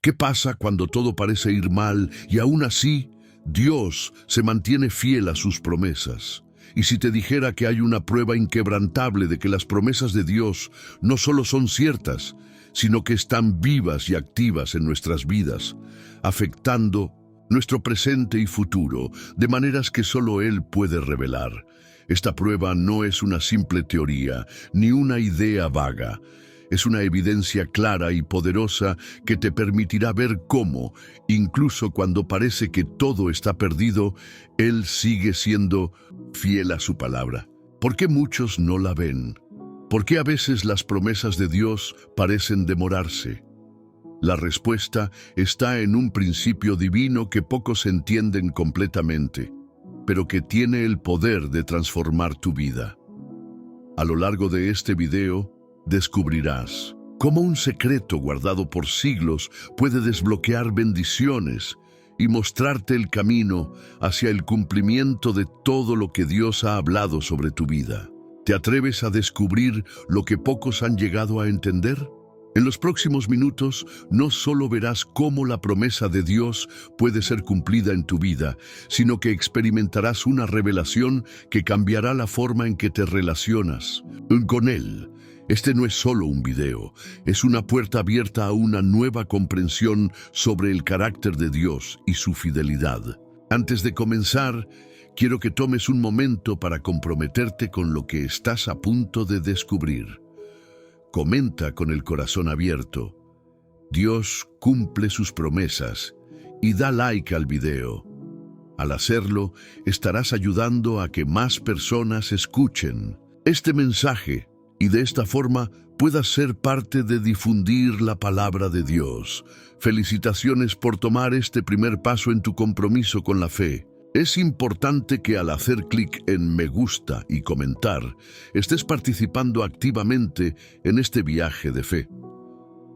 ¿Qué pasa cuando todo parece ir mal y aún así Dios se mantiene fiel a sus promesas? Y si te dijera que hay una prueba inquebrantable de que las promesas de Dios no solo son ciertas, sino que están vivas y activas en nuestras vidas, afectando nuestro presente y futuro de maneras que solo Él puede revelar. Esta prueba no es una simple teoría, ni una idea vaga. Es una evidencia clara y poderosa que te permitirá ver cómo, incluso cuando parece que todo está perdido, Él sigue siendo fiel a su palabra. ¿Por qué muchos no la ven? ¿Por qué a veces las promesas de Dios parecen demorarse? La respuesta está en un principio divino que pocos entienden completamente, pero que tiene el poder de transformar tu vida. A lo largo de este video, descubrirás cómo un secreto guardado por siglos puede desbloquear bendiciones y mostrarte el camino hacia el cumplimiento de todo lo que Dios ha hablado sobre tu vida. ¿Te atreves a descubrir lo que pocos han llegado a entender? En los próximos minutos no solo verás cómo la promesa de Dios puede ser cumplida en tu vida, sino que experimentarás una revelación que cambiará la forma en que te relacionas con Él. Este no es solo un video, es una puerta abierta a una nueva comprensión sobre el carácter de Dios y su fidelidad. Antes de comenzar, quiero que tomes un momento para comprometerte con lo que estás a punto de descubrir. Comenta con el corazón abierto. Dios cumple sus promesas y da like al video. Al hacerlo, estarás ayudando a que más personas escuchen este mensaje y de esta forma puedas ser parte de difundir la palabra de Dios. Felicitaciones por tomar este primer paso en tu compromiso con la fe. Es importante que al hacer clic en me gusta y comentar, estés participando activamente en este viaje de fe.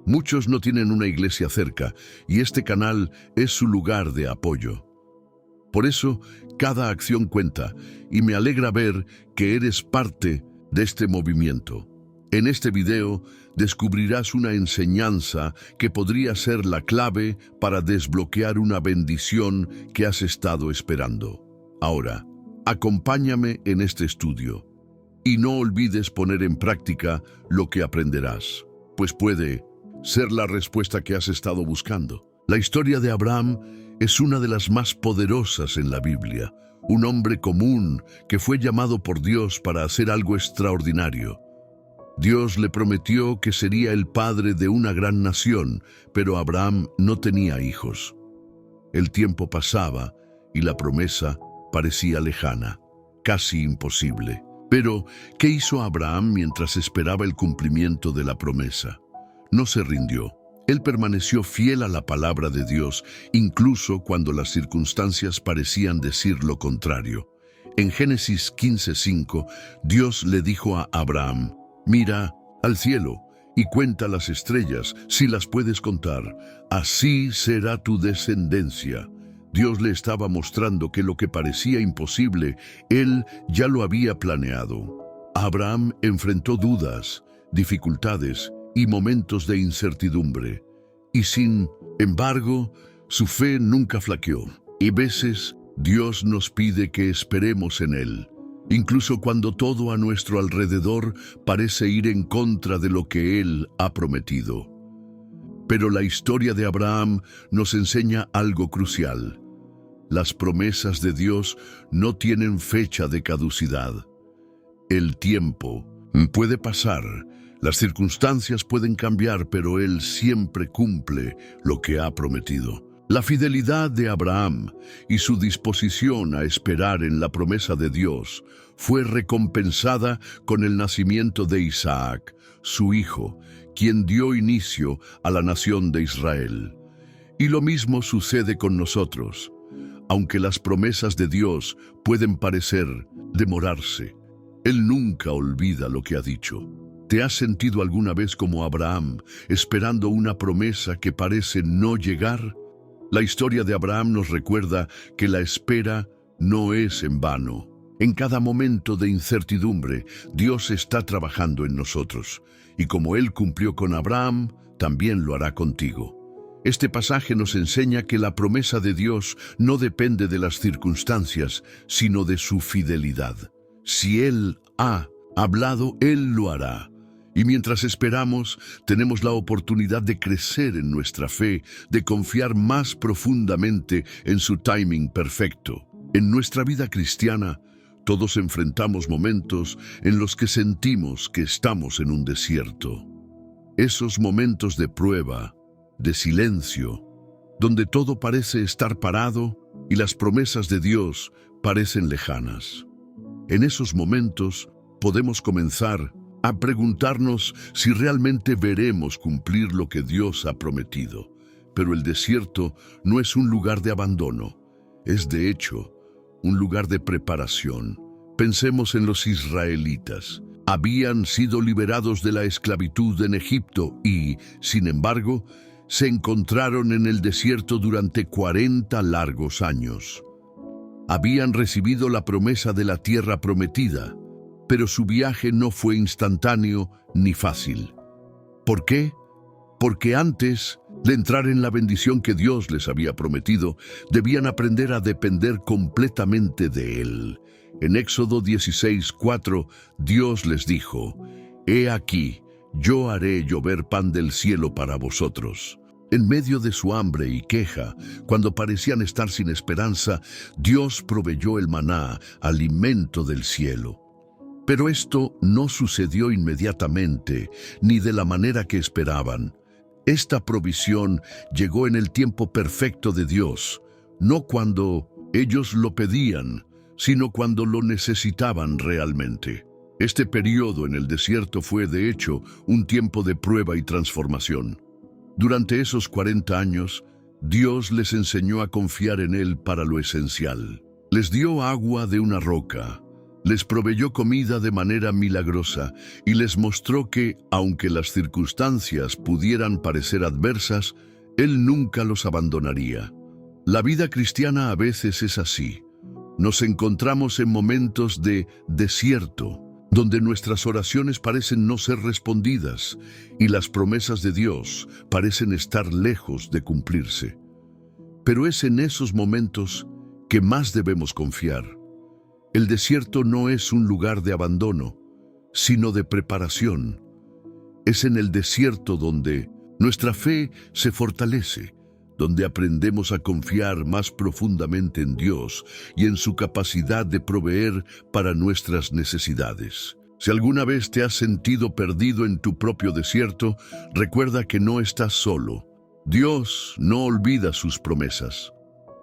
Muchos no tienen una iglesia cerca y este canal es su lugar de apoyo. Por eso, cada acción cuenta y me alegra ver que eres parte de este movimiento. En este video descubrirás una enseñanza que podría ser la clave para desbloquear una bendición que has estado esperando. Ahora, acompáñame en este estudio y no olvides poner en práctica lo que aprenderás, pues puede ser la respuesta que has estado buscando. La historia de Abraham es una de las más poderosas en la Biblia, un hombre común que fue llamado por Dios para hacer algo extraordinario. Dios le prometió que sería el padre de una gran nación, pero Abraham no tenía hijos. El tiempo pasaba y la promesa parecía lejana, casi imposible. Pero, ¿qué hizo Abraham mientras esperaba el cumplimiento de la promesa? No se rindió. Él permaneció fiel a la palabra de Dios, incluso cuando las circunstancias parecían decir lo contrario. En Génesis 15:5, Dios le dijo a Abraham: «Mira al cielo y cuenta las estrellas, si las puedes contar. Así será tu descendencia». Dios le estaba mostrando que lo que parecía imposible, Él ya lo había planeado. Abraham enfrentó dudas, dificultades y momentos de incertidumbre. Y sin embargo, su fe nunca flaqueó. Y veces Dios nos pide que esperemos en Él, incluso cuando todo a nuestro alrededor parece ir en contra de lo que Él ha prometido. Pero la historia de Abraham nos enseña algo crucial. Las promesas de Dios no tienen fecha de caducidad. El tiempo puede pasar, las circunstancias pueden cambiar, pero Él siempre cumple lo que ha prometido. La fidelidad de Abraham y su disposición a esperar en la promesa de Dios fue recompensada con el nacimiento de Isaac, su hijo, quien dio inicio a la nación de Israel. Y lo mismo sucede con nosotros. Aunque las promesas de Dios pueden parecer demorarse, Él nunca olvida lo que ha dicho. ¿Te has sentido alguna vez como Abraham, esperando una promesa que parece no llegar? La historia de Abraham nos recuerda que la espera no es en vano. En cada momento de incertidumbre, Dios está trabajando en nosotros. Y como Él cumplió con Abraham, también lo hará contigo. Este pasaje nos enseña que la promesa de Dios no depende de las circunstancias, sino de su fidelidad. Si Él ha hablado, Él lo hará. Y mientras esperamos, tenemos la oportunidad de crecer en nuestra fe, de confiar más profundamente en su timing perfecto. En nuestra vida cristiana, todos enfrentamos momentos en los que sentimos que estamos en un desierto. Esos momentos de prueba, de silencio, donde todo parece estar parado y las promesas de Dios parecen lejanas. En esos momentos podemos comenzar a preguntarnos si realmente veremos cumplir lo que Dios ha prometido. Pero el desierto no es un lugar de abandono, es de hecho un lugar de preparación. Pensemos en los israelitas. Habían sido liberados de la esclavitud en Egipto y, sin embargo, se encontraron en el desierto durante 40 largos años. Habían recibido la promesa de la tierra prometida, pero su viaje no fue instantáneo ni fácil. ¿Por qué? Porque antes de entrar en la bendición que Dios les había prometido, debían aprender a depender completamente de Él. En Éxodo 16:4, Dios les dijo: «He aquí, yo haré llover pan del cielo para vosotros». En medio de su hambre y queja, cuando parecían estar sin esperanza, Dios proveyó el maná, alimento del cielo. Pero esto no sucedió inmediatamente, ni de la manera que esperaban. Esta provisión llegó en el tiempo perfecto de Dios, no cuando ellos lo pedían, sino cuando lo necesitaban realmente. Este periodo en el desierto fue, de hecho, un tiempo de prueba y transformación. Durante esos 40 años, Dios les enseñó a confiar en Él para lo esencial. Les dio agua de una roca, les proveyó comida de manera milagrosa y les mostró que, aunque las circunstancias pudieran parecer adversas, Él nunca los abandonaría. La vida cristiana a veces es así. Nos encontramos en momentos de desierto, donde nuestras oraciones parecen no ser respondidas y las promesas de Dios parecen estar lejos de cumplirse. Pero es en esos momentos que más debemos confiar. El desierto no es un lugar de abandono, sino de preparación. Es en el desierto donde nuestra fe se fortalece, donde aprendemos a confiar más profundamente en Dios y en su capacidad de proveer para nuestras necesidades. Si alguna vez te has sentido perdido en tu propio desierto, recuerda que no estás solo. Dios no olvida sus promesas.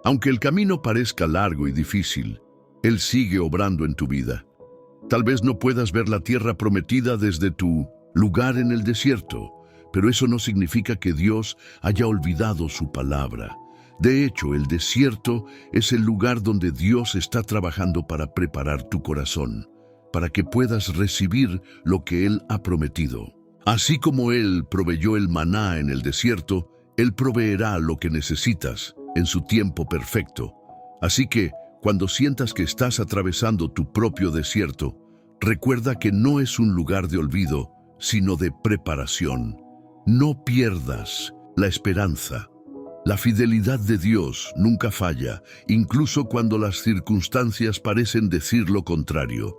Aunque el camino parezca largo y difícil, Él sigue obrando en tu vida. Tal vez no puedas ver la tierra prometida desde tu lugar en el desierto, pero eso no significa que Dios haya olvidado su palabra. De hecho, el desierto es el lugar donde Dios está trabajando para preparar tu corazón, para que puedas recibir lo que Él ha prometido. Así como Él proveyó el maná en el desierto, Él proveerá lo que necesitas en su tiempo perfecto. Así que, cuando sientas que estás atravesando tu propio desierto, recuerda que no es un lugar de olvido, sino de preparación. No pierdas la esperanza. La fidelidad de Dios nunca falla, incluso cuando las circunstancias parecen decir lo contrario.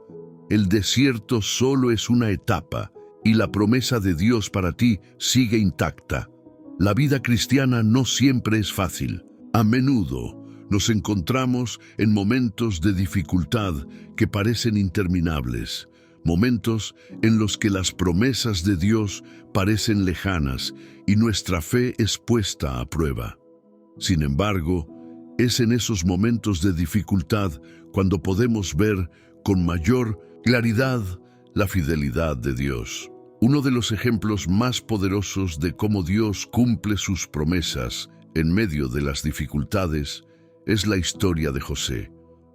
El desierto solo es una etapa y la promesa de Dios para ti sigue intacta. La vida cristiana no siempre es fácil. A menudo nos encontramos en momentos de dificultad que parecen interminables, momentos en los que las promesas de Dios parecen lejanas y nuestra fe es puesta a prueba. Sin embargo, es en esos momentos de dificultad cuando podemos ver con mayor claridad la fidelidad de Dios. Uno de los ejemplos más poderosos de cómo Dios cumple sus promesas en medio de las dificultades es la historia de José,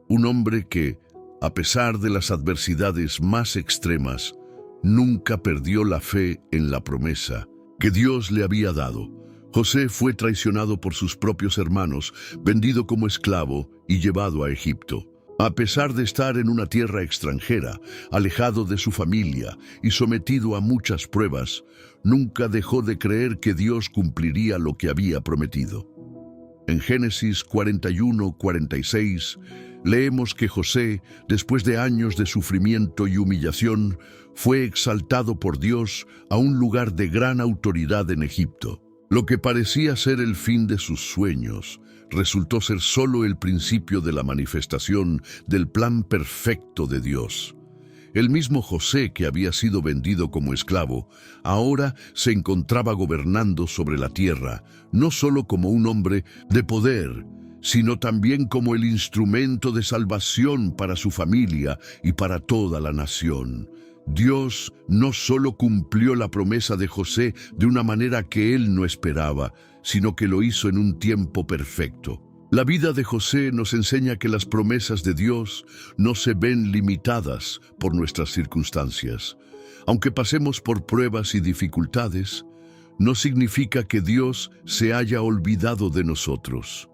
un hombre que, a pesar de las adversidades más extremas, nunca perdió la fe en la promesa que Dios le había dado. José fue traicionado por sus propios hermanos, vendido como esclavo y llevado a Egipto. A pesar de estar en una tierra extranjera, alejado de su familia y sometido a muchas pruebas, nunca dejó de creer que Dios cumpliría lo que había prometido. En Génesis 41-46 leemos que José, después de años de sufrimiento y humillación, fue exaltado por Dios a un lugar de gran autoridad en Egipto. Lo que parecía ser el fin de sus sueños resultó ser solo el principio de la manifestación del plan perfecto de Dios. El mismo José, que había sido vendido como esclavo, ahora se encontraba gobernando sobre la tierra, no solo como un hombre de poder, sino también como el instrumento de salvación para su familia y para toda la nación. Dios no solo cumplió la promesa de José de una manera que él no esperaba, sino que lo hizo en un tiempo perfecto. La vida de José nos enseña que las promesas de Dios no se ven limitadas por nuestras circunstancias. Aunque pasemos por pruebas y dificultades, no significa que Dios se haya olvidado de nosotros.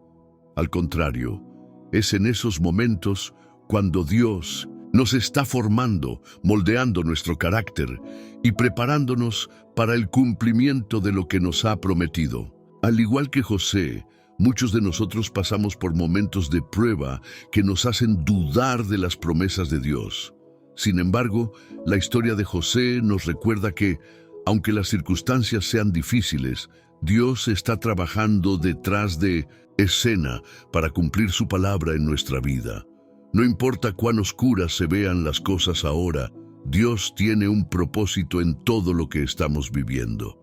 Al contrario, es en esos momentos cuando Dios nos está formando, moldeando nuestro carácter y preparándonos para el cumplimiento de lo que nos ha prometido. Al igual que José, muchos de nosotros pasamos por momentos de prueba que nos hacen dudar de las promesas de Dios. Sin embargo, la historia de José nos recuerda que, aunque las circunstancias sean difíciles, Dios está trabajando detrás de escena para cumplir su palabra en nuestra vida. No importa cuán oscuras se vean las cosas ahora, Dios tiene un propósito en todo lo que estamos viviendo.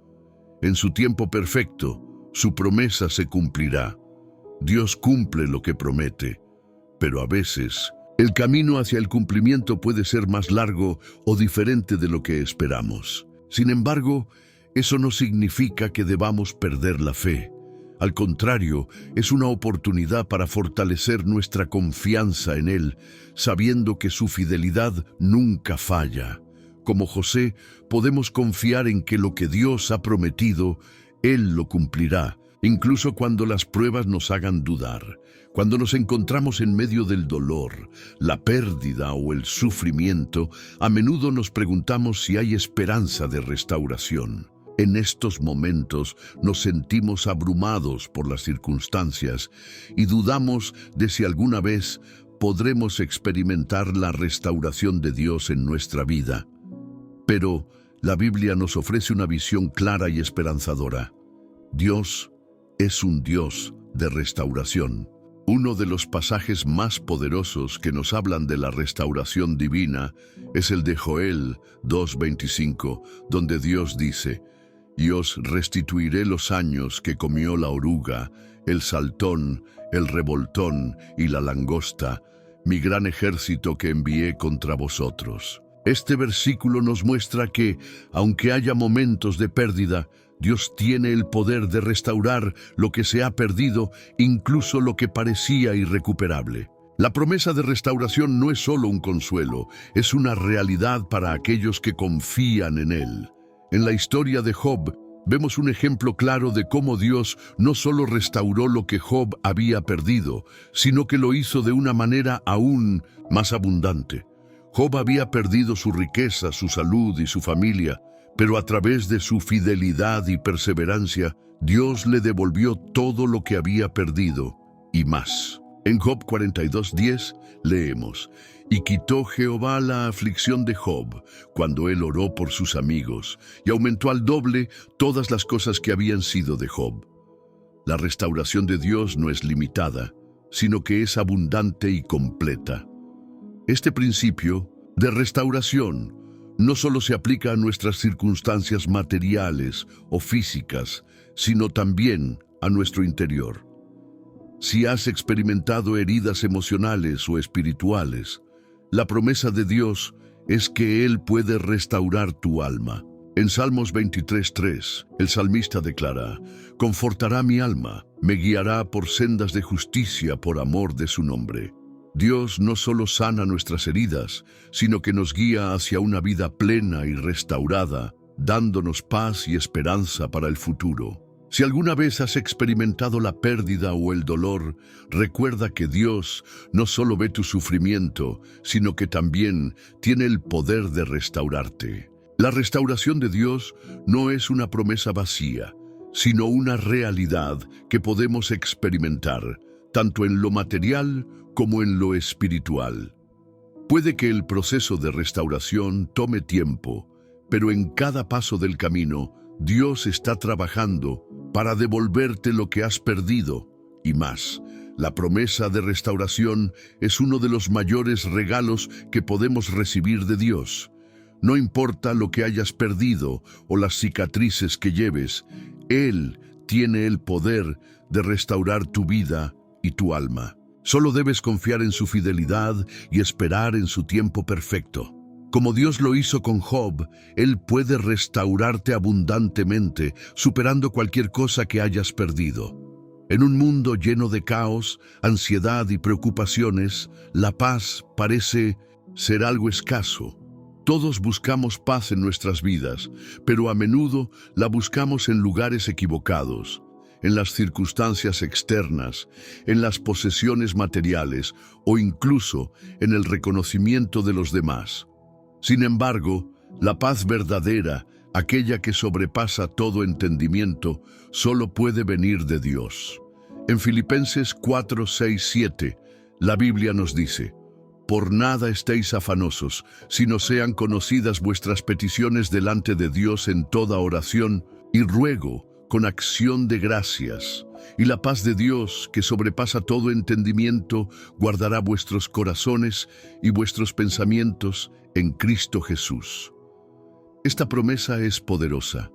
En su tiempo perfecto, su promesa se cumplirá. Dios cumple lo que promete, pero a veces el camino hacia el cumplimiento puede ser más largo o diferente de lo que esperamos. Sin embargo, eso no significa que debamos perder la fe. Al contrario, es una oportunidad para fortalecer nuestra confianza en Él, sabiendo que su fidelidad nunca falla. Como José, podemos confiar en que lo que Dios ha prometido, Él lo cumplirá, incluso cuando las pruebas nos hagan dudar. Cuando nos encontramos en medio del dolor, la pérdida o el sufrimiento, a menudo nos preguntamos si hay esperanza de restauración. En estos momentos nos sentimos abrumados por las circunstancias y dudamos de si alguna vez podremos experimentar la restauración de Dios en nuestra vida. Pero la Biblia nos ofrece una visión clara y esperanzadora. Dios es un Dios de restauración. Uno de los pasajes más poderosos que nos hablan de la restauración divina es el de Joel 2:25, donde Dios dice: «Y os restituiré los años que comió la oruga, el saltón, el revoltón y la langosta, mi gran ejército que envié contra vosotros». Este versículo nos muestra que, aunque haya momentos de pérdida, Dios tiene el poder de restaurar lo que se ha perdido, incluso lo que parecía irrecuperable. La promesa de restauración no es solo un consuelo, es una realidad para aquellos que confían en Él. En la historia de Job, vemos un ejemplo claro de cómo Dios no solo restauró lo que Job había perdido, sino que lo hizo de una manera aún más abundante. Job había perdido su riqueza, su salud y su familia, pero a través de su fidelidad y perseverancia, Dios le devolvió todo lo que había perdido y más. En Job 42:10 leemos: «Y quitó Jehová la aflicción de Job cuando él oró por sus amigos, y aumentó al doble todas las cosas que habían sido de Job». La restauración de Dios no es limitada, sino que es abundante y completa. Este principio de restauración no solo se aplica a nuestras circunstancias materiales o físicas, sino también a nuestro interior. Si has experimentado heridas emocionales o espirituales, la promesa de Dios es que Él puede restaurar tu alma. En Salmos 23:3, el salmista declara: «Confortará mi alma, me guiará por sendas de justicia por amor de su nombre». Dios no solo sana nuestras heridas, sino que nos guía hacia una vida plena y restaurada, dándonos paz y esperanza para el futuro. Si alguna vez has experimentado la pérdida o el dolor, recuerda que Dios no solo ve tu sufrimiento, sino que también tiene el poder de restaurarte. La restauración de Dios no es una promesa vacía, sino una realidad que podemos experimentar, tanto en lo material como en lo espiritual. Puede que el proceso de restauración tome tiempo, pero en cada paso del camino, Dios está trabajando para devolverte lo que has perdido y más. La promesa de restauración es uno de los mayores regalos que podemos recibir de Dios. No importa lo que hayas perdido o las cicatrices que lleves, Él tiene el poder de restaurar tu vida y tu alma. Solo debes confiar en su fidelidad y esperar en su tiempo perfecto. Como Dios lo hizo con Job, Él puede restaurarte abundantemente, superando cualquier cosa que hayas perdido. En un mundo lleno de caos, ansiedad y preocupaciones, la paz parece ser algo escaso. Todos buscamos paz en nuestras vidas, pero a menudo la buscamos en lugares equivocados, en las circunstancias externas, en las posesiones materiales o incluso en el reconocimiento de los demás. Sin embargo, la paz verdadera, aquella que sobrepasa todo entendimiento, solo puede venir de Dios. En Filipenses 4, 6, 7, la Biblia nos dice: «Por nada estéis afanosos, sino sean conocidas vuestras peticiones delante de Dios en toda oración y ruego, con acción de gracias. Y la paz de Dios, que sobrepasa todo entendimiento, guardará vuestros corazones y vuestros pensamientos en Cristo Jesús». Esta promesa es poderosa.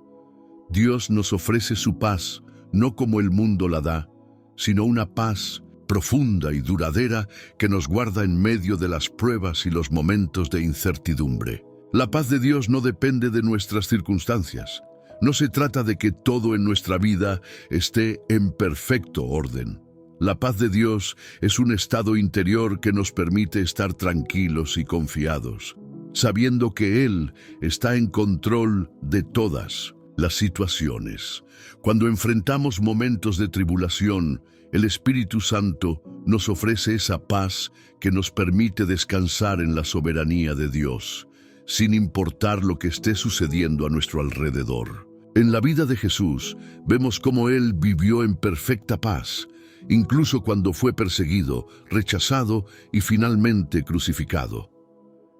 Dios nos ofrece su paz, no como el mundo la da, sino una paz profunda y duradera que nos guarda en medio de las pruebas y los momentos de incertidumbre. La paz de Dios no depende de nuestras circunstancias. No se trata de que todo en nuestra vida esté en perfecto orden. La paz de Dios es un estado interior que nos permite estar tranquilos y confiados, sabiendo que Él está en control de todas las situaciones. Cuando enfrentamos momentos de tribulación, el Espíritu Santo nos ofrece esa paz que nos permite descansar en la soberanía de Dios, sin importar lo que esté sucediendo a nuestro alrededor. En la vida de Jesús, vemos cómo Él vivió en perfecta paz, incluso cuando fue perseguido, rechazado y finalmente crucificado.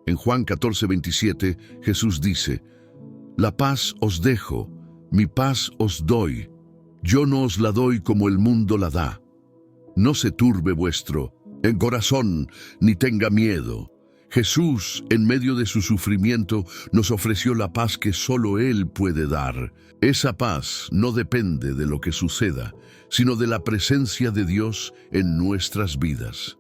En Juan 14, 27, Jesús dice: «La paz os dejo, mi paz os doy. Yo no os la doy como el mundo la da. No se turbe vuestro en corazón, ni tenga miedo». Jesús, en medio de su sufrimiento, nos ofreció la paz que solo Él puede dar. Esa paz no depende de lo que suceda, sino de la presencia de Dios en nuestras vidas.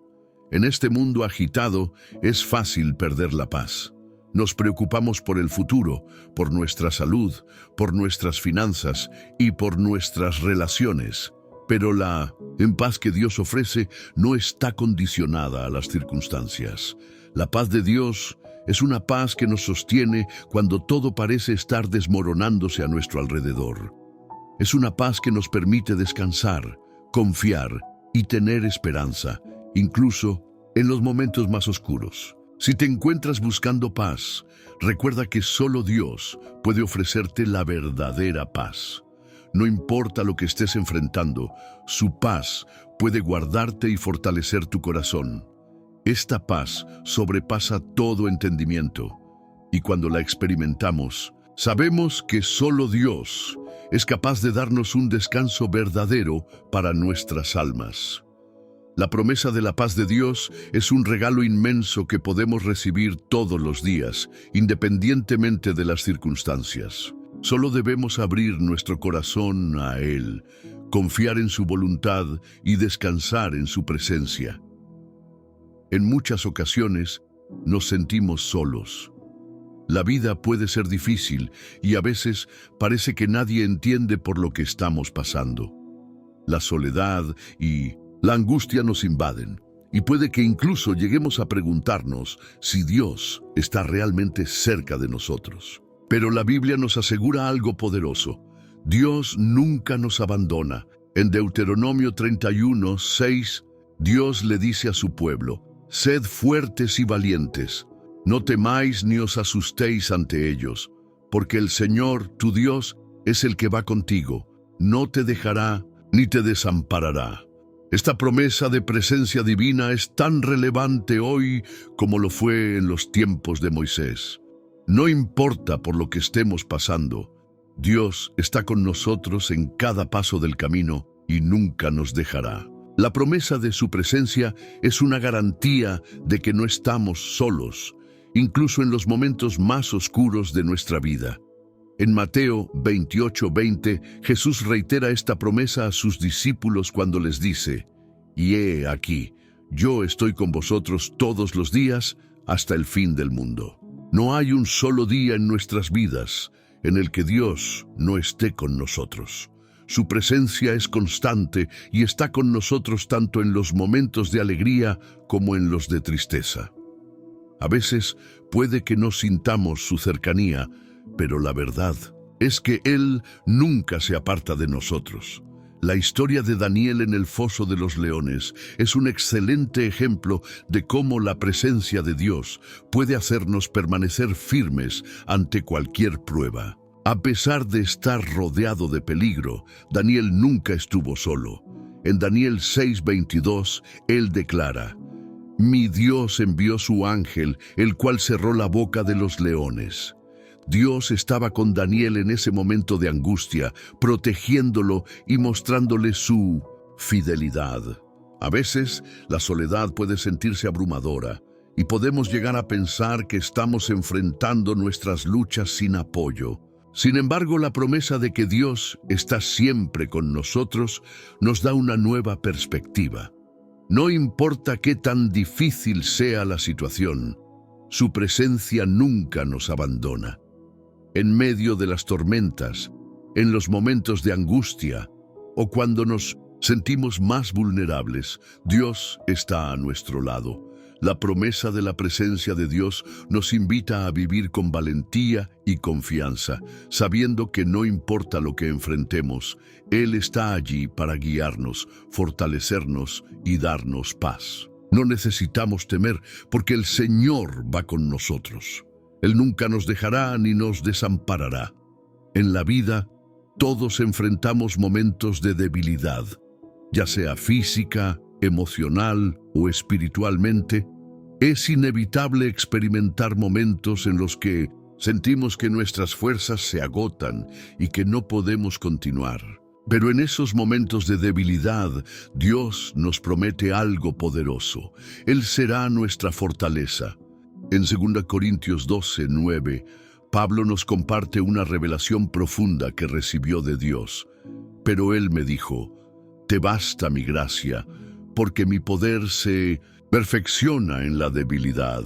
En este mundo agitado, es fácil perder la paz. Nos preocupamos por el futuro, por nuestra salud, por nuestras finanzas y por nuestras relaciones. Pero la paz que Dios ofrece no está condicionada a las circunstancias. La paz de Dios es una paz que nos sostiene cuando todo parece estar desmoronándose a nuestro alrededor. Es una paz que nos permite descansar, confiar y tener esperanza, incluso en los momentos más oscuros. Si te encuentras buscando paz, recuerda que solo Dios puede ofrecerte la verdadera paz. No importa lo que estés enfrentando, su paz puede guardarte y fortalecer tu corazón. Esta paz sobrepasa todo entendimiento, y cuando la experimentamos, sabemos que solo Dios es capaz de darnos un descanso verdadero para nuestras almas. La promesa de la paz de Dios es un regalo inmenso que podemos recibir todos los días, independientemente de las circunstancias. Solo debemos abrir nuestro corazón a Él, confiar en su voluntad y descansar en su presencia. En muchas ocasiones nos sentimos solos. La vida puede ser difícil y a veces parece que nadie entiende por lo que estamos pasando. La soledad y la angustia nos invaden y puede que incluso lleguemos a preguntarnos si Dios está realmente cerca de nosotros. Pero la Biblia nos asegura algo poderoso. Dios nunca nos abandona. En Deuteronomio 31, 6, Dios le dice a su pueblo: «Sed fuertes y valientes, no temáis ni os asustéis ante ellos, porque el Señor, tu Dios, es el que va contigo. No te dejará ni te desamparará. Esta promesa de presencia divina es tan relevante hoy como lo fue en los tiempos de Moisés. No importa por lo que estemos pasando, Dios está con nosotros en cada paso del camino y nunca nos dejará. La promesa de su presencia es una garantía de que no estamos solos, incluso en los momentos más oscuros de nuestra vida. En Mateo 28:20, Jesús reitera esta promesa a sus discípulos cuando les dice: «Y he aquí, yo estoy con vosotros todos los días hasta el fin del mundo». No hay un solo día en nuestras vidas en el que Dios no esté con nosotros. Su presencia es constante y está con nosotros tanto en los momentos de alegría como en los de tristeza. A veces puede que no sintamos su cercanía, pero la verdad es que Él nunca se aparta de nosotros. La historia de Daniel en el foso de los leones es un excelente ejemplo de cómo la presencia de Dios puede hacernos permanecer firmes ante cualquier prueba. A pesar de estar rodeado de peligro, Daniel nunca estuvo solo. En Daniel 6:22, él declara: «Mi Dios envió su ángel, el cual cerró la boca de los leones». Dios estaba con Daniel en ese momento de angustia, protegiéndolo y mostrándole su fidelidad. A veces, la soledad puede sentirse abrumadora y podemos llegar a pensar que estamos enfrentando nuestras luchas sin apoyo. Sin embargo, la promesa de que Dios está siempre con nosotros nos da una nueva perspectiva. No importa qué tan difícil sea la situación, su presencia nunca nos abandona. En medio de las tormentas, en los momentos de angustia o cuando nos sentimos más vulnerables, Dios está a nuestro lado. La promesa de la presencia de Dios nos invita a vivir con valentía y confianza, sabiendo que no importa lo que enfrentemos, Él está allí para guiarnos, fortalecernos y darnos paz. No necesitamos temer porque el Señor va con nosotros. Él nunca nos dejará ni nos desamparará. En la vida, todos enfrentamos momentos de debilidad, ya sea física, emocional o espiritualmente. Es inevitable experimentar momentos en los que sentimos que nuestras fuerzas se agotan y que no podemos continuar. Pero en esos momentos de debilidad, Dios nos promete algo poderoso. Él será nuestra fortaleza. En 2 Corintios 12:9, Pablo nos comparte una revelación profunda que recibió de Dios. Pero Él me dijo: «Te basta mi gracia, porque mi poder se perfecciona en la debilidad.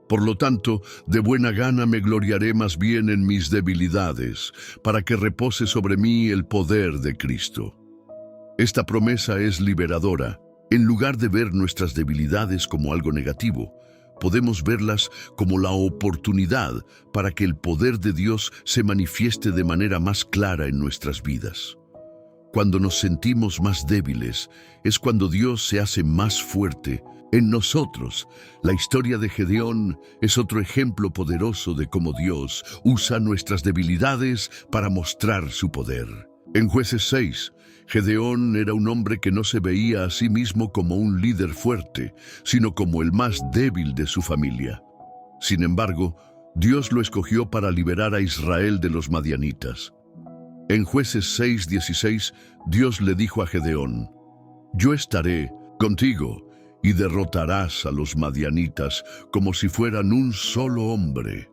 Por lo tanto, de buena gana me gloriaré más bien en mis debilidades, para que repose sobre mí el poder de Cristo». Esta promesa es liberadora. En lugar de ver nuestras debilidades como algo negativo, podemos verlas como la oportunidad para que el poder de Dios se manifieste de manera más clara en nuestras vidas. Cuando nos sentimos más débiles, es cuando Dios se hace más fuerte en nosotros. La historia de Gedeón es otro ejemplo poderoso de cómo Dios usa nuestras debilidades para mostrar su poder. En Jueces 6, Gedeón era un hombre que no se veía a sí mismo como un líder fuerte, sino como el más débil de su familia. Sin embargo, Dios lo escogió para liberar a Israel de los madianitas. En Jueces 6:16, Dios le dijo a Gedeón: «Yo estaré contigo y derrotarás a los madianitas como si fueran un solo hombre».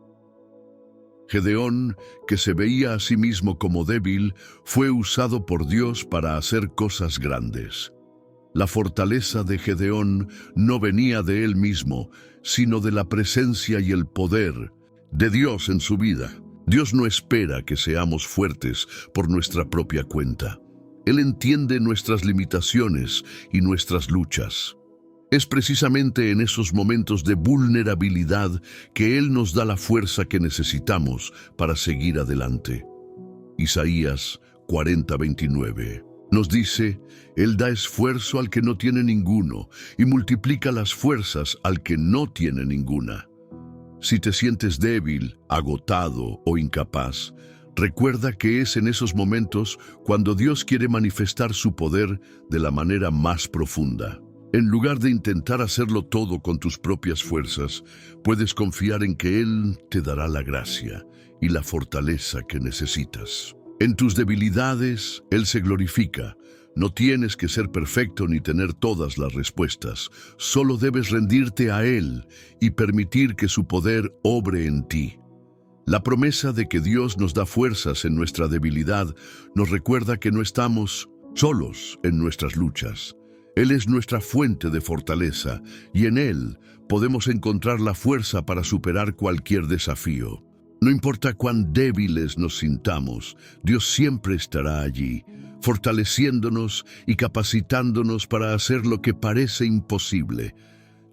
Gedeón, que se veía a sí mismo como débil, fue usado por Dios para hacer cosas grandes. La fortaleza de Gedeón no venía de él mismo, sino de la presencia y el poder de Dios en su vida. Dios no espera que seamos fuertes por nuestra propia cuenta. Él entiende nuestras limitaciones y nuestras luchas. Es precisamente en esos momentos de vulnerabilidad que Él nos da la fuerza que necesitamos para seguir adelante. Isaías 40:29 nos dice: «Él da esfuerzo al que no tiene ninguno y multiplica las fuerzas al que no tiene ninguna». Si te sientes débil, agotado o incapaz, recuerda que es en esos momentos cuando Dios quiere manifestar su poder de la manera más profunda. En lugar de intentar hacerlo todo con tus propias fuerzas, puedes confiar en que Él te dará la gracia y la fortaleza que necesitas. En tus debilidades, Él se glorifica. No tienes que ser perfecto ni tener todas las respuestas. Solo debes rendirte a Él y permitir que su poder obre en ti. La promesa de que Dios nos da fuerzas en nuestra debilidad nos recuerda que no estamos solos en nuestras luchas. Él es nuestra fuente de fortaleza y en Él podemos encontrar la fuerza para superar cualquier desafío. No importa cuán débiles nos sintamos, Dios siempre estará allí, fortaleciéndonos y capacitándonos para hacer lo que parece imposible.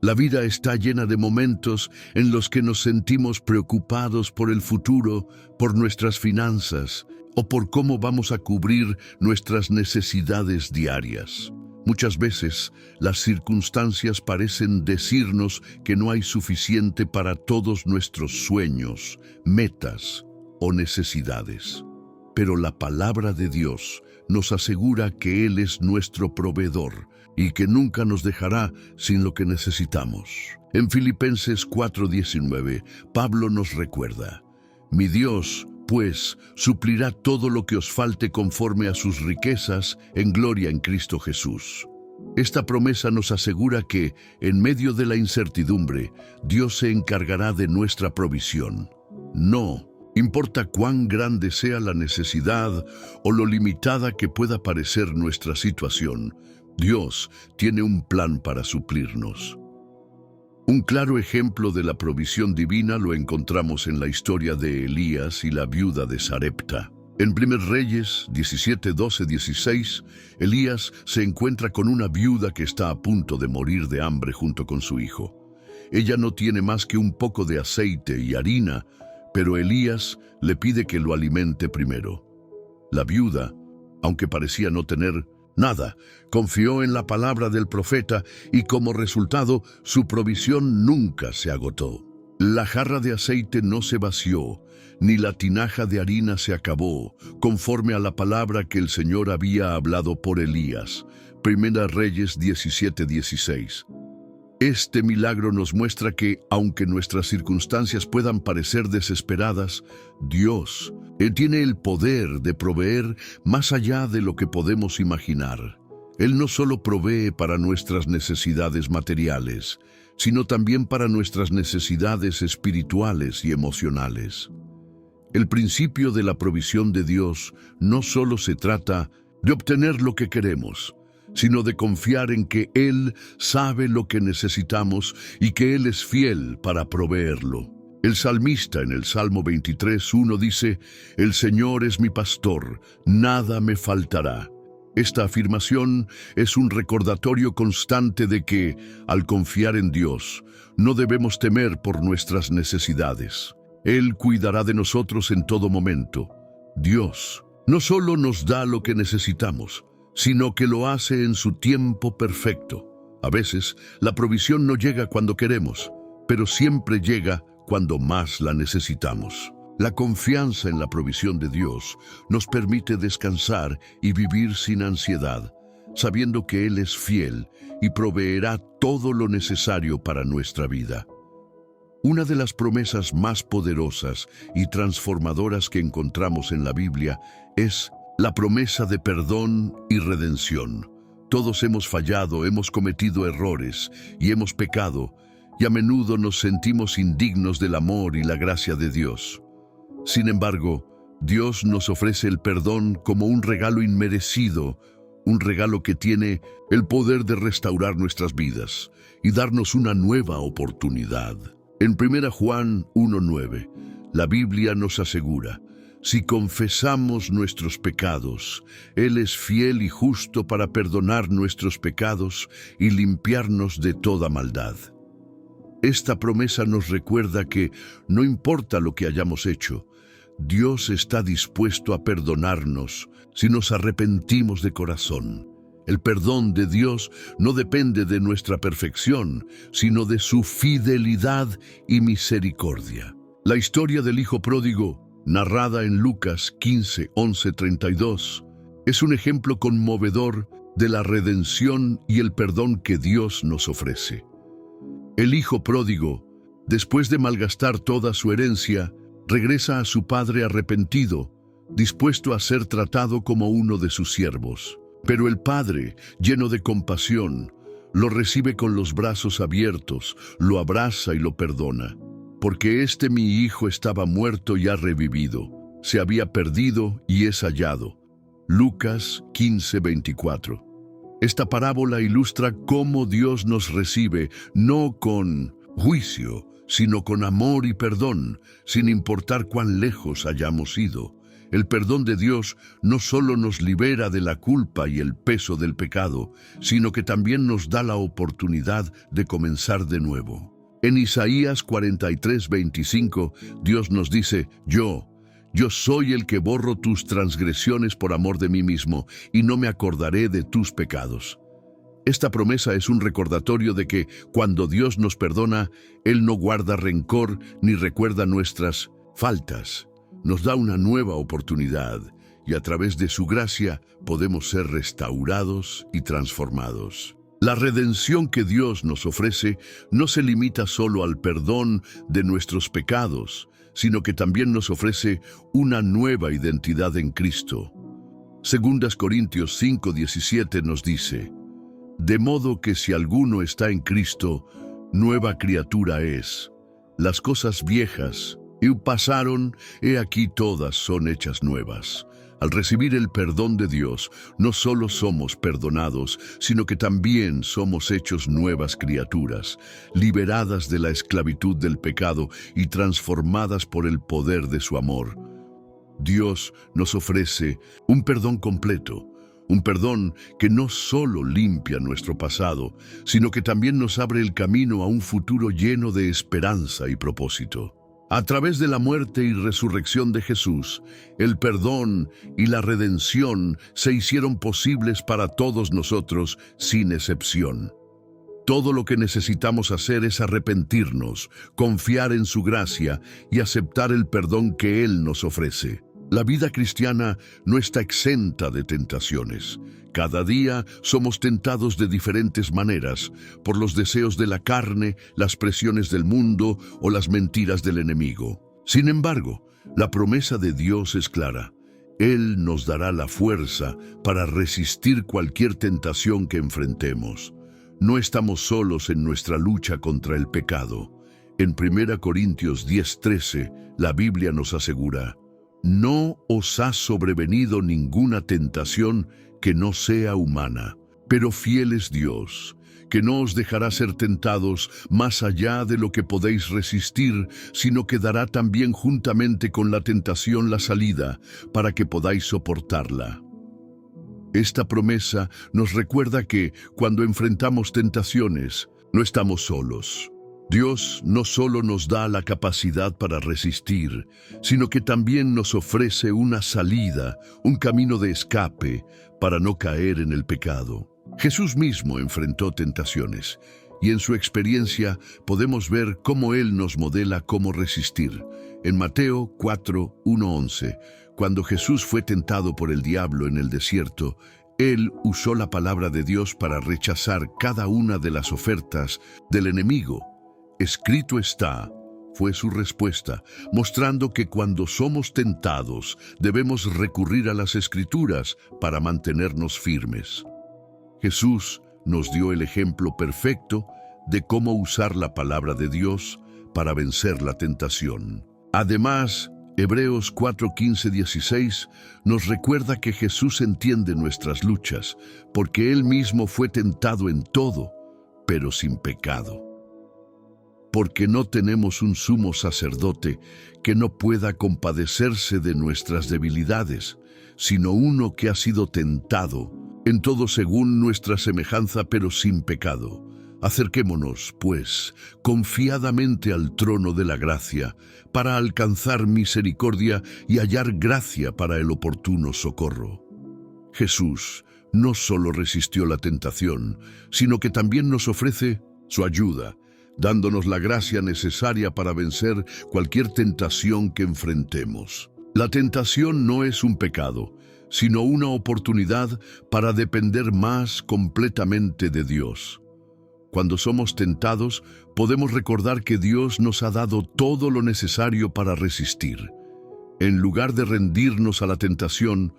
La vida está llena de momentos en los que nos sentimos preocupados por el futuro, por nuestras finanzas o por cómo vamos a cubrir nuestras necesidades diarias. Muchas veces, las circunstancias parecen decirnos que no hay suficiente para todos nuestros sueños, metas o necesidades. Pero la palabra de Dios nos asegura que Él es nuestro proveedor y que nunca nos dejará sin lo que necesitamos. En Filipenses 4:19, Pablo nos recuerda: Mi Dios, pues, suplirá todo lo que os falte conforme a sus riquezas en gloria en Cristo Jesús. Esta promesa nos asegura que, en medio de la incertidumbre, Dios se encargará de nuestra provisión. No importa cuán grande sea la necesidad o lo limitada que pueda parecer nuestra situación, Dios tiene un plan para suplirnos. Un claro ejemplo de la provisión divina lo encontramos en la historia de Elías y la viuda de Sarepta. En 1 Reyes 17, 12, 16, Elías se encuentra con una viuda que está a punto de morir de hambre junto con su hijo. Ella no tiene más que un poco de aceite y harina, pero Elías le pide que lo alimente primero. La viuda, aunque parecía no tener nada, confió en la palabra del profeta y como resultado su provisión nunca se agotó. La jarra de aceite no se vació, ni la tinaja de harina se acabó, conforme a la palabra que el Señor había hablado por Elías. 1 Reyes 17, 16. Este milagro nos muestra que, aunque nuestras circunstancias puedan parecer desesperadas, Dios tiene el poder de proveer más allá de lo que podemos imaginar. Él no solo provee para nuestras necesidades materiales, sino también para nuestras necesidades espirituales y emocionales. El principio de la provisión de Dios no solo se trata de obtener lo que queremos, sino de confiar en que Él sabe lo que necesitamos y que Él es fiel para proveerlo. El salmista en el Salmo 23:1 dice: «El Señor es mi pastor, nada me faltará». Esta afirmación es un recordatorio constante de que, al confiar en Dios, no debemos temer por nuestras necesidades. Él cuidará de nosotros en todo momento. Dios no solo nos da lo que necesitamos, sino que lo hace en su tiempo perfecto. A veces, la provisión no llega cuando queremos, pero siempre llega cuando más la necesitamos. La confianza en la provisión de Dios nos permite descansar y vivir sin ansiedad, sabiendo que Él es fiel y proveerá todo lo necesario para nuestra vida. Una de las promesas más poderosas y transformadoras que encontramos en la Biblia es la promesa de perdón y redención. Todos hemos fallado, hemos cometido errores y hemos pecado, y a menudo nos sentimos indignos del amor y la gracia de Dios. Sin embargo, Dios nos ofrece el perdón como un regalo inmerecido, un regalo que tiene el poder de restaurar nuestras vidas y darnos una nueva oportunidad. En 1 Juan 1:9, la Biblia nos asegura: si confesamos nuestros pecados, Él es fiel y justo para perdonar nuestros pecados y limpiarnos de toda maldad. Esta promesa nos recuerda que, no importa lo que hayamos hecho, Dios está dispuesto a perdonarnos si nos arrepentimos de corazón. El perdón de Dios no depende de nuestra perfección, sino de su fidelidad y misericordia. La historia del Hijo Pródigo, narrada en Lucas 15, 11, 32, es un ejemplo conmovedor de la redención y el perdón que Dios nos ofrece. El Hijo Pródigo, después de malgastar toda su herencia, regresa a su padre arrepentido, dispuesto a ser tratado como uno de sus siervos. Pero el padre, lleno de compasión, lo recibe con los brazos abiertos, lo abraza y lo perdona. Porque mi hijo estaba muerto y ha revivido, se había perdido y es hallado. Lucas 15, 24. Esta parábola ilustra cómo Dios nos recibe, no con juicio, sino con amor y perdón, sin importar cuán lejos hayamos ido. El perdón de Dios no solo nos libera de la culpa y el peso del pecado, sino que también nos da la oportunidad de comenzar de nuevo. En Isaías 43, 25, Dios nos dice, Yo soy el que borro tus transgresiones por amor de mí mismo, y no me acordaré de tus pecados. Esta promesa es un recordatorio de que, cuando Dios nos perdona, Él no guarda rencor ni recuerda nuestras faltas. Nos da una nueva oportunidad, y a través de su gracia podemos ser restaurados y transformados. La redención que Dios nos ofrece no se limita solo al perdón de nuestros pecados, sino que también nos ofrece una nueva identidad en Cristo. 2 Corintios 5:17 nos dice, De modo que si alguno está en Cristo, nueva criatura es. Las cosas viejas pasaron, he aquí todas son hechas nuevas. Al recibir el perdón de Dios, no solo somos perdonados, sino que también somos hechos nuevas criaturas, liberadas de la esclavitud del pecado y transformadas por el poder de su amor. Dios nos ofrece un perdón completo, un perdón que no solo limpia nuestro pasado, sino que también nos abre el camino a un futuro lleno de esperanza y propósito. A través de la muerte y resurrección de Jesús, el perdón y la redención se hicieron posibles para todos nosotros, sin excepción. Todo lo que necesitamos hacer es arrepentirnos, confiar en su gracia y aceptar el perdón que Él nos ofrece. La vida cristiana no está exenta de tentaciones. Cada día somos tentados de diferentes maneras, por los deseos de la carne, las presiones del mundo o las mentiras del enemigo. Sin embargo, la promesa de Dios es clara. Él nos dará la fuerza para resistir cualquier tentación que enfrentemos. No estamos solos en nuestra lucha contra el pecado. En 1 Corintios 10:13, la Biblia nos asegura, No os ha sobrevenido ninguna tentación que no sea humana, pero fiel es Dios, que no os dejará ser tentados más allá de lo que podéis resistir, sino que dará también juntamente con la tentación la salida, para que podáis soportarla. Esta promesa nos recuerda que, cuando enfrentamos tentaciones, no estamos solos. Dios no solo nos da la capacidad para resistir, sino que también nos ofrece una salida, un camino de escape, para no caer en el pecado. Jesús mismo enfrentó tentaciones, y en su experiencia podemos ver cómo Él nos modela cómo resistir. En Mateo 4, 1-11, cuando Jesús fue tentado por el diablo en el desierto, Él usó la palabra de Dios para rechazar cada una de las ofertas del enemigo. Escrito está, fue su respuesta, mostrando que cuando somos tentados debemos recurrir a las Escrituras para mantenernos firmes. Jesús nos dio el ejemplo perfecto de cómo usar la palabra de Dios para vencer la tentación. Además, Hebreos 4, 15, 16 nos recuerda que Jesús entiende nuestras luchas, porque Él mismo fue tentado en todo, pero sin pecado. Porque no tenemos un sumo sacerdote que no pueda compadecerse de nuestras debilidades, sino uno que ha sido tentado en todo según nuestra semejanza, pero sin pecado. Acerquémonos, pues, confiadamente al trono de la gracia, para alcanzar misericordia y hallar gracia para el oportuno socorro. Jesús no solo resistió la tentación, sino que también nos ofrece su ayuda, dándonos la gracia necesaria para vencer cualquier tentación que enfrentemos. La tentación no es un pecado, sino una oportunidad para depender más completamente de Dios. Cuando somos tentados, podemos recordar que Dios nos ha dado todo lo necesario para resistir. En lugar de rendirnos a la tentación,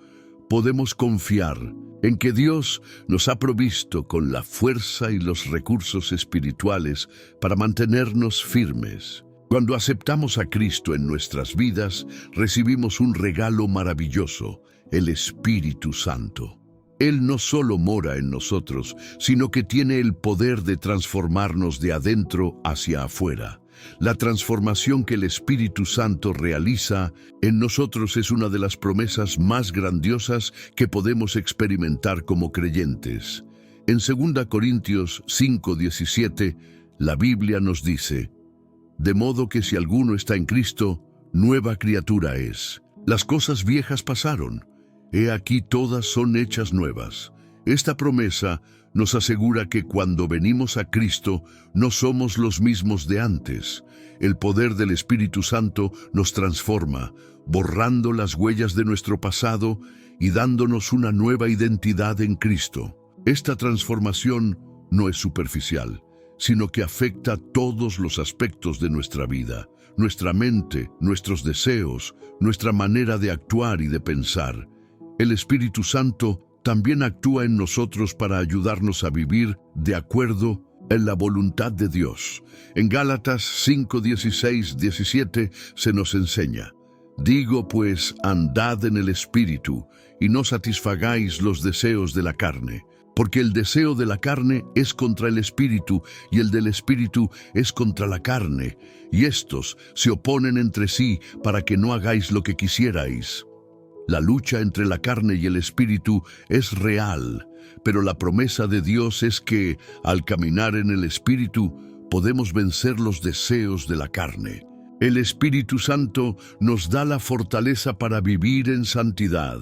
podemos confiar en que Dios nos ha provisto con la fuerza y los recursos espirituales para mantenernos firmes. Cuando aceptamos a Cristo en nuestras vidas, recibimos un regalo maravilloso, el Espíritu Santo. Él no solo mora en nosotros, sino que tiene el poder de transformarnos de adentro hacia afuera. La transformación que el Espíritu Santo realiza en nosotros es una de las promesas más grandiosas que podemos experimentar como creyentes. En 2 Corintios 5:17, la Biblia nos dice: de modo que si alguno está en Cristo, nueva criatura es. Las cosas viejas pasaron, he aquí todas son hechas nuevas. Esta promesa nos asegura que cuando venimos a Cristo no somos los mismos de antes. El poder del Espíritu Santo nos transforma, borrando las huellas de nuestro pasado y dándonos una nueva identidad en Cristo. Esta transformación no es superficial, sino que afecta todos los aspectos de nuestra vida, nuestra mente, nuestros deseos, nuestra manera de actuar y de pensar. El Espíritu Santo también actúa en nosotros para ayudarnos a vivir de acuerdo en la voluntad de Dios. En Gálatas 5:16-17 se nos enseña: digo pues, andad en el Espíritu, y no satisfagáis los deseos de la carne, porque el deseo de la carne es contra el Espíritu, y el del Espíritu es contra la carne, y estos se oponen entre sí para que no hagáis lo que quisierais. La lucha entre la carne y el Espíritu es real, pero la promesa de Dios es que, al caminar en el Espíritu, podemos vencer los deseos de la carne. El Espíritu Santo nos da la fortaleza para vivir en santidad,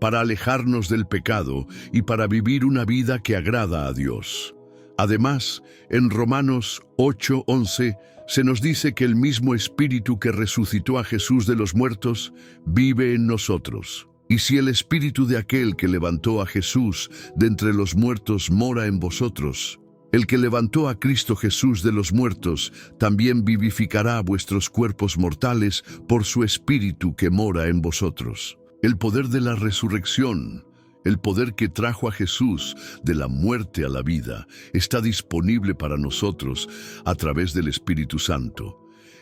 para alejarnos del pecado y para vivir una vida que agrada a Dios. Además, en Romanos 8:11 se nos dice que el mismo Espíritu que resucitó a Jesús de los muertos vive en nosotros. Y si el Espíritu de aquel que levantó a Jesús de entre los muertos mora en vosotros, el que levantó a Cristo Jesús de los muertos también vivificará vuestros cuerpos mortales por su Espíritu que mora en vosotros. El poder de la resurrección, el poder que trajo a Jesús de la muerte a la vida, está disponible para nosotros a través del Espíritu Santo.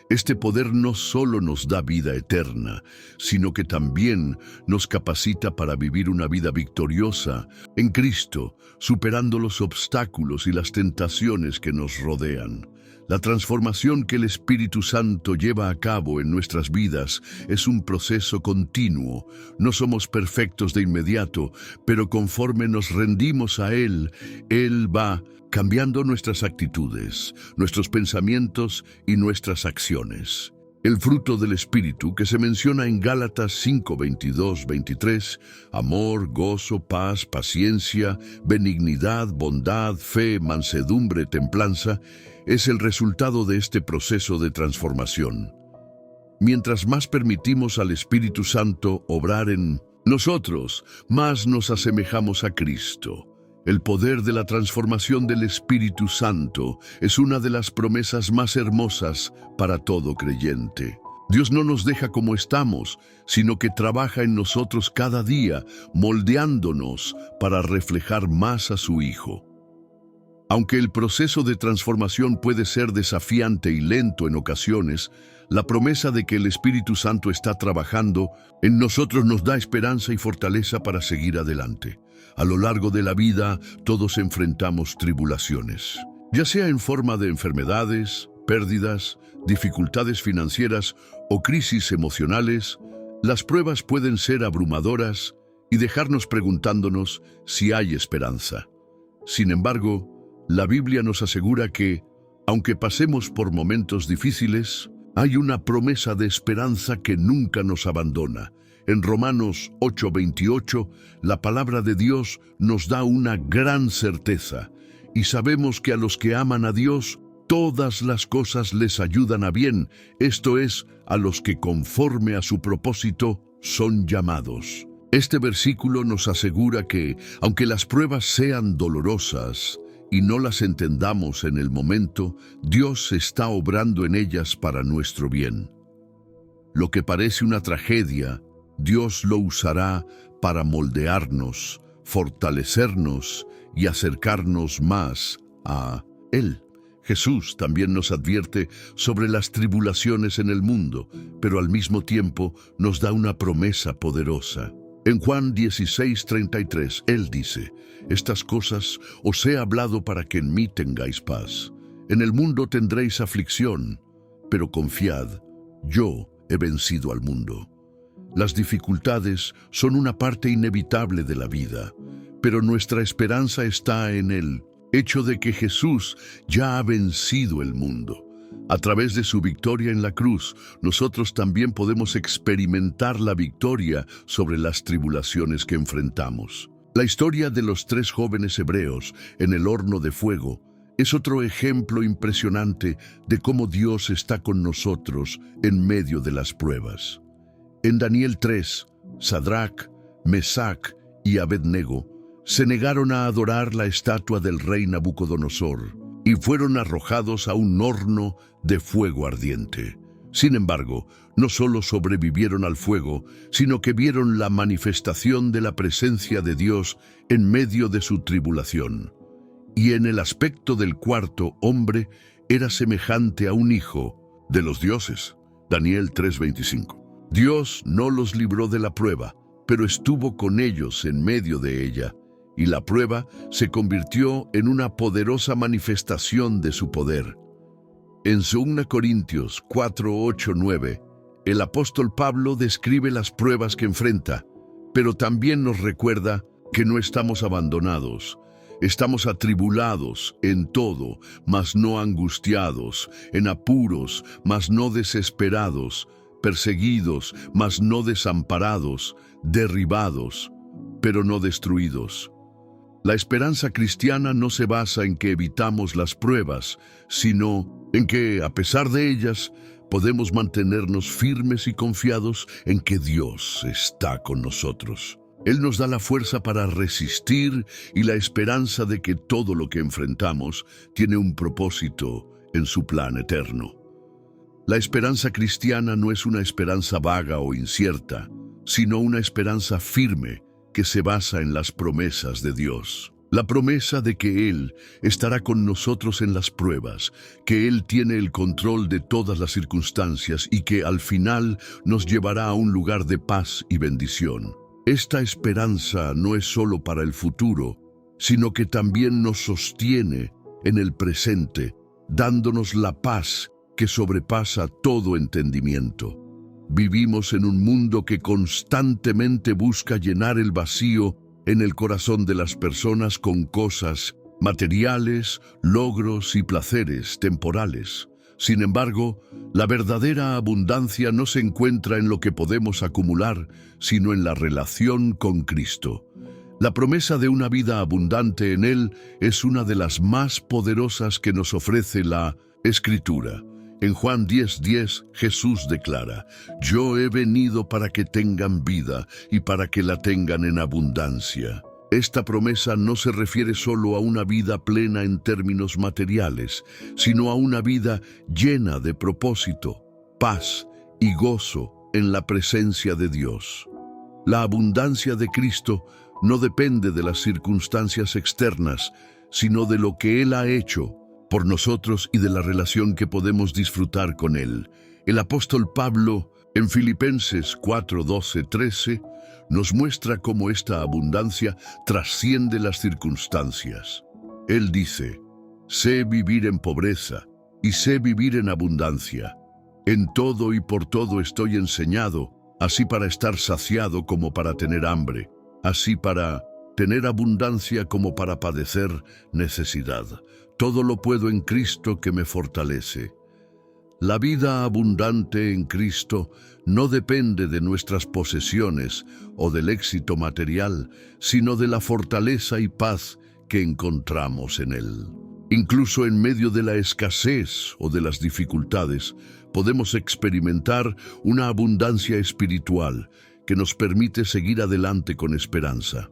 Este poder no solo nos da vida eterna, sino que también nos capacita para vivir una vida victoriosa en Cristo, superando los obstáculos y las tentaciones que nos rodean. La transformación que el Espíritu Santo lleva a cabo en nuestras vidas es un proceso continuo. No somos perfectos de inmediato, pero conforme nos rendimos a Él, Él va cambiando nuestras actitudes, nuestros pensamientos y nuestras acciones. El fruto del Espíritu, que se menciona en Gálatas 5:22-23, amor, gozo, paz, paciencia, benignidad, bondad, fe, mansedumbre, templanza, es el resultado de este proceso de transformación. Mientras más permitimos al Espíritu Santo obrar en nosotros, más nos asemejamos a Cristo. El poder de la transformación del Espíritu Santo es una de las promesas más hermosas para todo creyente. Dios no nos deja como estamos, sino que trabaja en nosotros cada día, moldeándonos para reflejar más a su Hijo. Aunque el proceso de transformación puede ser desafiante y lento en ocasiones, la promesa de que el Espíritu Santo está trabajando en nosotros nos da esperanza y fortaleza para seguir adelante. A lo largo de la vida, todos enfrentamos tribulaciones, ya sea en forma de enfermedades, pérdidas, dificultades financieras o crisis emocionales. Las pruebas pueden ser abrumadoras y dejarnos preguntándonos si hay esperanza. Sin embargo, la Biblia nos asegura que, aunque pasemos por momentos difíciles, hay una promesa de esperanza que nunca nos abandona. En Romanos 8:28, la palabra de Dios nos da una gran certeza, y sabemos que a los que aman a Dios, todas las cosas les ayudan a bien, esto es, a los que conforme a su propósito son llamados. Este versículo nos asegura que, aunque las pruebas sean dolorosas y no las entendamos en el momento, Dios está obrando en ellas para nuestro bien. Lo que parece una tragedia, Dios lo usará para moldearnos, fortalecernos y acercarnos más a Él. Jesús también nos advierte sobre las tribulaciones en el mundo, pero al mismo tiempo nos da una promesa poderosa. En Juan 16:33, Él dice: «Estas cosas os he hablado para que en mí tengáis paz. En el mundo tendréis aflicción, pero confiad, yo he vencido al mundo». Las dificultades son una parte inevitable de la vida, pero nuestra esperanza está en el hecho de que Jesús ya ha vencido el mundo. A través de su victoria en la cruz, nosotros también podemos experimentar la victoria sobre las tribulaciones que enfrentamos. La historia de los 3 jóvenes hebreos en el horno de fuego es otro ejemplo impresionante de cómo Dios está con nosotros en medio de las pruebas. En Daniel 3, Sadrac, Mesac y Abednego se negaron a adorar la estatua del rey Nabucodonosor y fueron arrojados a un horno de fuego ardiente. Sin embargo, no solo sobrevivieron al fuego, sino que vieron la manifestación de la presencia de Dios en medio de su tribulación. Y en el aspecto del cuarto hombre era semejante a un hijo de los dioses. Daniel 3:25. Dios no los libró de la prueba, pero estuvo con ellos en medio de ella, y la prueba se convirtió en una poderosa manifestación de su poder. En 2 Corintios 4:8-9, el apóstol Pablo describe las pruebas que enfrenta, pero también nos recuerda que no estamos abandonados. Estamos atribulados en todo, mas no angustiados, en apuros, mas no desesperados, perseguidos, mas no desamparados, derribados, pero no destruidos. La esperanza cristiana no se basa en que evitamos las pruebas, sino en que, a pesar de ellas, podemos mantenernos firmes y confiados en que Dios está con nosotros. Él nos da la fuerza para resistir y la esperanza de que todo lo que enfrentamos tiene un propósito en su plan eterno. La esperanza cristiana no es una esperanza vaga o incierta, sino una esperanza firme que se basa en las promesas de Dios. La promesa de que Él estará con nosotros en las pruebas, que Él tiene el control de todas las circunstancias y que al final nos llevará a un lugar de paz y bendición. Esta esperanza no es solo para el futuro, sino que también nos sostiene en el presente, dándonos la paz que sobrepasa todo entendimiento. Vivimos en un mundo que constantemente busca llenar el vacío en el corazón de las personas con cosas materiales, logros y placeres temporales. Sin embargo, la verdadera abundancia no se encuentra en lo que podemos acumular, sino en la relación con Cristo. La promesa de una vida abundante en Él es una de las más poderosas que nos ofrece la Escritura. En Juan 10:10, Jesús declara: «Yo he venido para que tengan vida y para que la tengan en abundancia». Esta promesa no se refiere solo a una vida plena en términos materiales, sino a una vida llena de propósito, paz y gozo en la presencia de Dios. La abundancia de Cristo no depende de las circunstancias externas, sino de lo que Él ha hecho por nosotros y de la relación que podemos disfrutar con Él. El apóstol Pablo, en Filipenses 4:12-13, nos muestra cómo esta abundancia trasciende las circunstancias. Él dice: «Sé vivir en pobreza y sé vivir en abundancia. En todo y por todo estoy enseñado, así para estar saciado como para tener hambre, así para tener abundancia como para padecer necesidad. Todo lo puedo en Cristo que me fortalece». La vida abundante en Cristo no depende de nuestras posesiones o del éxito material, sino de la fortaleza y paz que encontramos en Él. Incluso en medio de la escasez o de las dificultades, podemos experimentar una abundancia espiritual que nos permite seguir adelante con esperanza.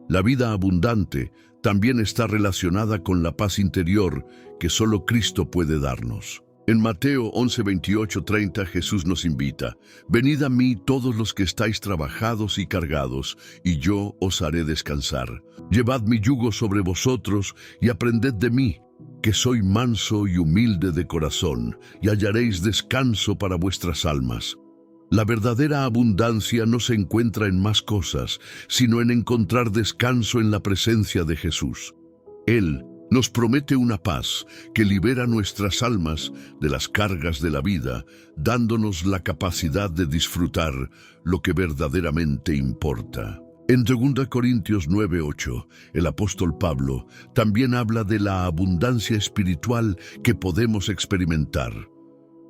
La vida abundante también está relacionada con la paz interior que solo Cristo puede darnos. En Mateo 11, 28, 30 Jesús nos invita: «Venid a mí todos los que estáis trabajados y cargados, y yo os haré descansar. Llevad mi yugo sobre vosotros y aprended de mí, que soy manso y humilde de corazón, y hallaréis descanso para vuestras almas». La verdadera abundancia no se encuentra en más cosas, sino en encontrar descanso en la presencia de Jesús. Él nos promete una paz que libera nuestras almas de las cargas de la vida, dándonos la capacidad de disfrutar lo que verdaderamente importa. En 2 Corintios 9:8, el apóstol Pablo también habla de la abundancia espiritual que podemos experimentar.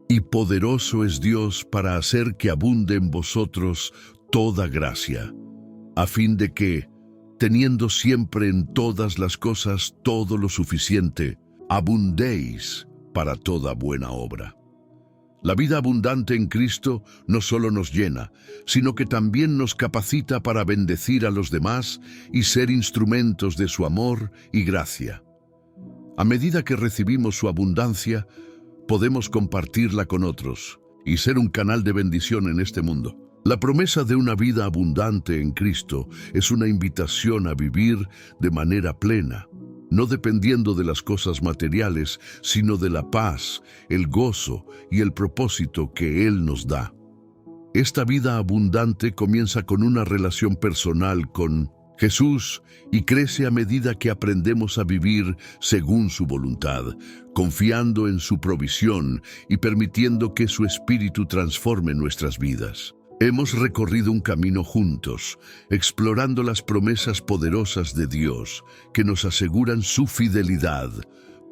«Y poderoso es Dios para hacer que abunde en vosotros toda gracia, a fin de que, teniendo siempre en todas las cosas todo lo suficiente, abundéis para toda buena obra». La vida abundante en Cristo no solo nos llena, sino que también nos capacita para bendecir a los demás y ser instrumentos de su amor y gracia. A medida que recibimos su abundancia, podemos compartirla con otros y ser un canal de bendición en este mundo. La promesa de una vida abundante en Cristo es una invitación a vivir de manera plena, no dependiendo de las cosas materiales, sino de la paz, el gozo y el propósito que Él nos da. Esta vida abundante comienza con una relación personal con Jesús y crece a medida que aprendemos a vivir según su voluntad, confiando en su provisión y permitiendo que su Espíritu transforme nuestras vidas. Hemos recorrido un camino juntos, explorando las promesas poderosas de Dios que nos aseguran su fidelidad,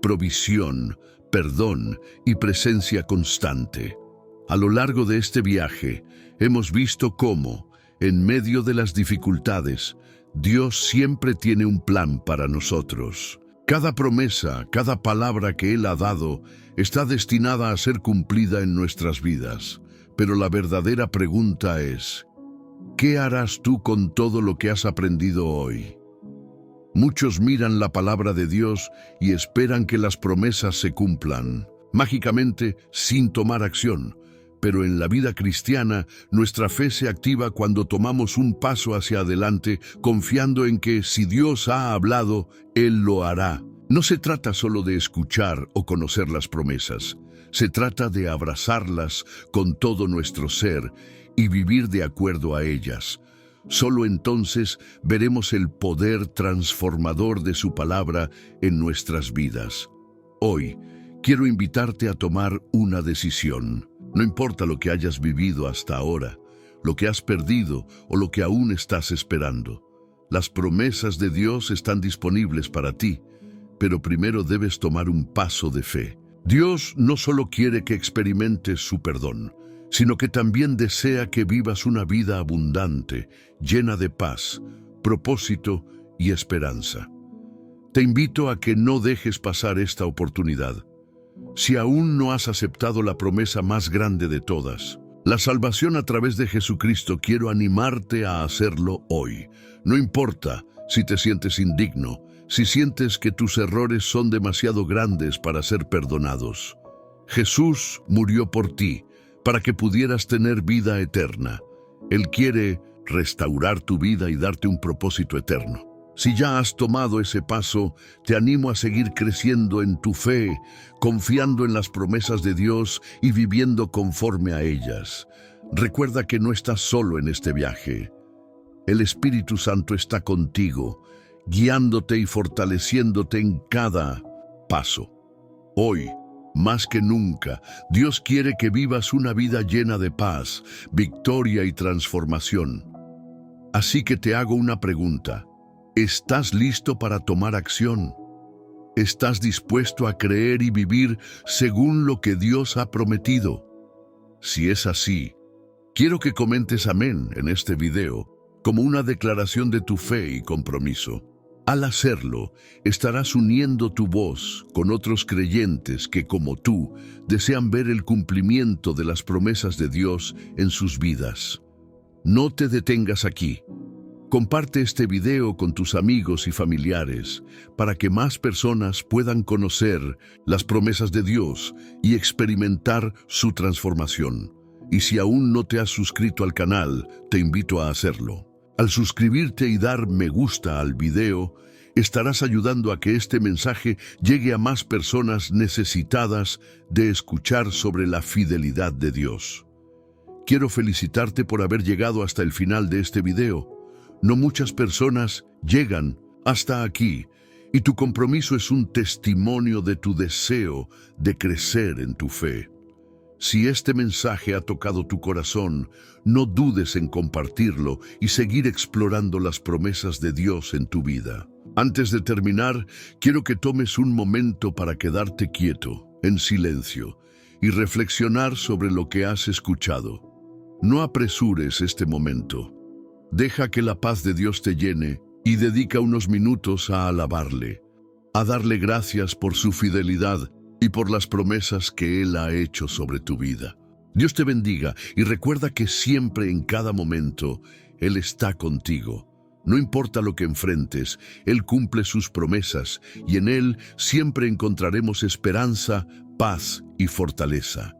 provisión, perdón y presencia constante. A lo largo de este viaje, hemos visto cómo, en medio de las dificultades, Dios siempre tiene un plan para nosotros. Cada promesa, cada palabra que Él ha dado, está destinada a ser cumplida en nuestras vidas. Pero la verdadera pregunta es: ¿qué harás tú con todo lo que has aprendido hoy? Muchos miran la palabra de Dios y esperan que las promesas se cumplan, mágicamente, sin tomar acción. Pero en la vida cristiana, nuestra fe se activa cuando tomamos un paso hacia adelante, confiando en que si Dios ha hablado, Él lo hará. No se trata solo de escuchar o conocer las promesas. Se trata de abrazarlas con todo nuestro ser y vivir de acuerdo a ellas. Solo entonces veremos el poder transformador de su palabra en nuestras vidas. Hoy, quiero invitarte a tomar una decisión. No importa lo que hayas vivido hasta ahora, lo que has perdido o lo que aún estás esperando. Las promesas de Dios están disponibles para ti, pero primero debes tomar un paso de fe. Dios no solo quiere que experimentes su perdón, sino que también desea que vivas una vida abundante, llena de paz, propósito y esperanza. Te invito a que no dejes pasar esta oportunidad. Si aún no has aceptado la promesa más grande de todas, la salvación a través de Jesucristo, quiero animarte a hacerlo hoy. No importa si te sientes indigno, si sientes que tus errores son demasiado grandes para ser perdonados. Jesús murió por ti, para que pudieras tener vida eterna. Él quiere restaurar tu vida y darte un propósito eterno. Si ya has tomado ese paso, te animo a seguir creciendo en tu fe, confiando en las promesas de Dios y viviendo conforme a ellas. Recuerda que no estás solo en este viaje. El Espíritu Santo está contigo, guiándote y fortaleciéndote en cada paso. Hoy, más que nunca, Dios quiere que vivas una vida llena de paz, victoria y transformación. Así que te hago una pregunta. ¿Estás listo para tomar acción? ¿Estás dispuesto a creer y vivir según lo que Dios ha prometido? Si es así, quiero que comentes amén en este video como una declaración de tu fe y compromiso. Al hacerlo, estarás uniendo tu voz con otros creyentes que, como tú, desean ver el cumplimiento de las promesas de Dios en sus vidas. No te detengas aquí. Comparte este video con tus amigos y familiares para que más personas puedan conocer las promesas de Dios y experimentar su transformación. Y si aún no te has suscrito al canal, te invito a hacerlo. Al suscribirte y dar me gusta al video, estarás ayudando a que este mensaje llegue a más personas necesitadas de escuchar sobre la fidelidad de Dios. Quiero felicitarte por haber llegado hasta el final de este video. No muchas personas llegan hasta aquí, y tu compromiso es un testimonio de tu deseo de crecer en tu fe. Si este mensaje ha tocado tu corazón, no dudes en compartirlo y seguir explorando las promesas de Dios en tu vida. Antes de terminar, quiero que tomes un momento para quedarte quieto, en silencio, y reflexionar sobre lo que has escuchado. No apresures este momento. Deja que la paz de Dios te llene y dedica unos minutos a alabarle, a darle gracias por su fidelidad y por las promesas que Él ha hecho sobre tu vida. Dios te bendiga y recuerda que siempre en cada momento Él está contigo. No importa lo que enfrentes, Él cumple sus promesas y en Él siempre encontraremos esperanza, paz y fortaleza.